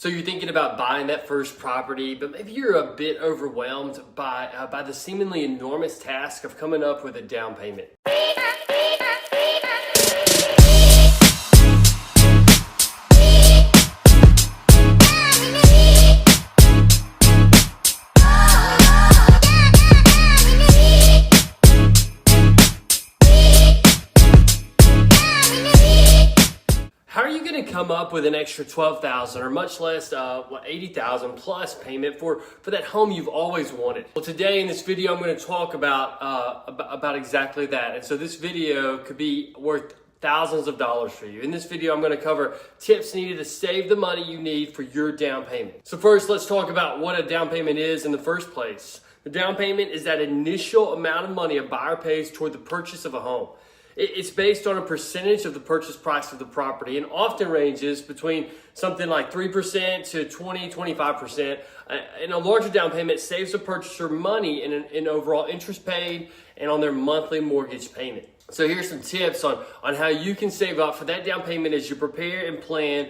So you're thinking about buying that first property, but maybe you're a bit overwhelmed by the seemingly enormous task of coming up with a down payment. How are you going to come up with an extra $12,000 or much less $80,000 plus payment for that home you've always wanted? Well, today in this video, I'm going to talk about exactly that. And so this video could be worth thousands of dollars for you. In this video, I'm going to cover tips needed to save the money you need for your down payment. So first, let's talk about what a down payment is in the first place. The down payment is that initial amount of money a buyer pays toward the purchase of a home. It's based on a percentage of the purchase price of the property and often ranges between something like 3% to 25%. And a larger down payment saves the purchaser money in overall interest paid and on their monthly mortgage payment. So here's some tips on how you can save up for that down payment as you prepare and plan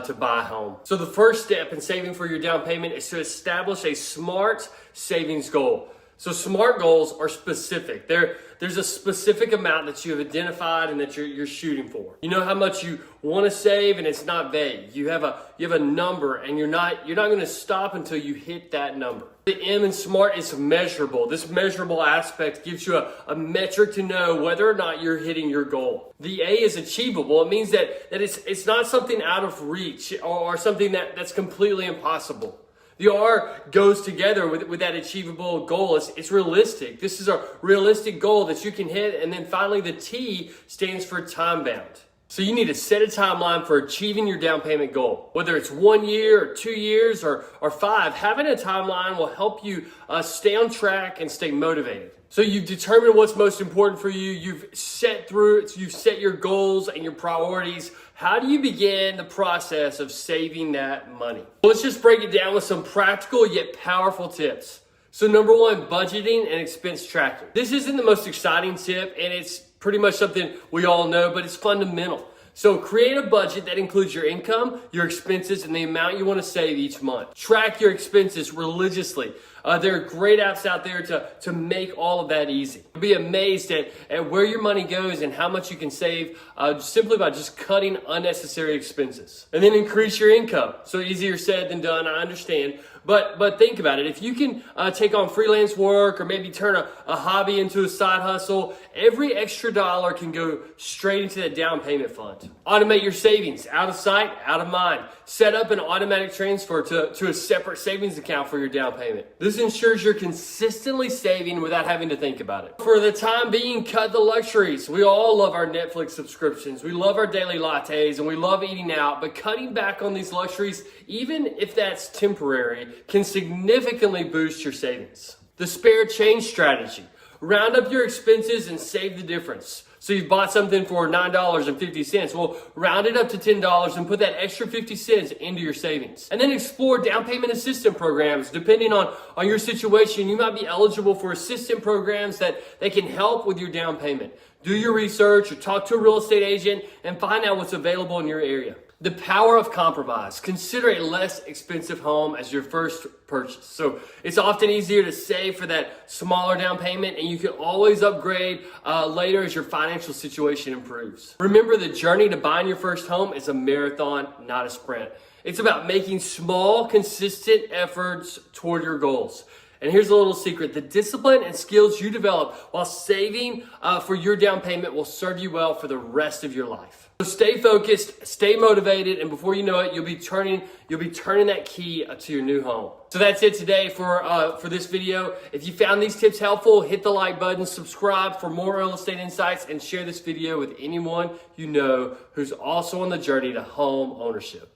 to buy a home. So the first step in saving for your down payment is to establish a SMART savings goal. So SMART goals are specific. There's a specific amount that you have identified and that you're shooting for. You know how much you want to save, and it's not vague. You have a number, and you're not going to stop until you hit that number. The M in SMART is measurable. This measurable aspect gives you a metric to know whether or not you're hitting your goal. The A is achievable. It means that it's not something out of reach or something that's completely impossible. The R goes together with that achievable goal. It's realistic. This is a realistic goal that you can hit. And then finally, the T stands for time bound. So you need to set a timeline for achieving your down payment goal. Whether it's 1 year or 2 years or 5, having a timeline will help you stay on track and stay motivated. So you've determined what's most important for you. You've set your goals and your priorities. How do you begin the process of saving that money? Well, let's just break it down with some practical yet powerful tips. So number one, budgeting and expense tracking. This isn't the most exciting tip, and it's pretty much something we all know, but it's fundamental. So create a budget that includes your income, your expenses, and the amount you want to save each month. Track your expenses religiously. There are great apps out there to make all of that easy. You'll be amazed at where your money goes and how much you can save simply by just cutting unnecessary expenses. And then increase your income. So easier said than done, I understand. But think about it. If you can take on freelance work or maybe turn a hobby into a side hustle, every extra dollar can go straight into that down payment fund. Automate your savings, out of sight, out of mind. Set up an automatic transfer to a separate savings account for your down payment. This ensures you're consistently saving without having to think about it. For the time being, cut the luxuries. We all love our Netflix subscriptions. We love our daily lattes and we love eating out, but cutting back on these luxuries, even if that's temporary, can significantly boost your savings. The spare change strategy. Round up your expenses and save the difference. So you've bought something for $9.50. Well, round it up to $10 and put that extra 50 cents into your savings. And then explore down payment assistance programs. Depending on your situation, you might be eligible for assistance programs that can help with your down payment. Do your research or talk to a real estate agent and find out what's available in your area. The power of compromise. Consider a less expensive home as your first purchase. So it's often easier to save for that smaller down payment, and you can always upgrade later as your financial situation improves. Remember, the journey to buying your first home is a marathon, not a sprint. It's about making small, consistent efforts toward your goals. And here's a little secret. The discipline and skills you develop while saving for your down payment will serve you well for the rest of your life. So stay focused, stay motivated, and before you know it, you'll be turning that key to your new home. So that's it today for this video. If you found these tips helpful, hit the like button, subscribe for more real estate insights, and share this video with anyone you know who's also on the journey to home ownership.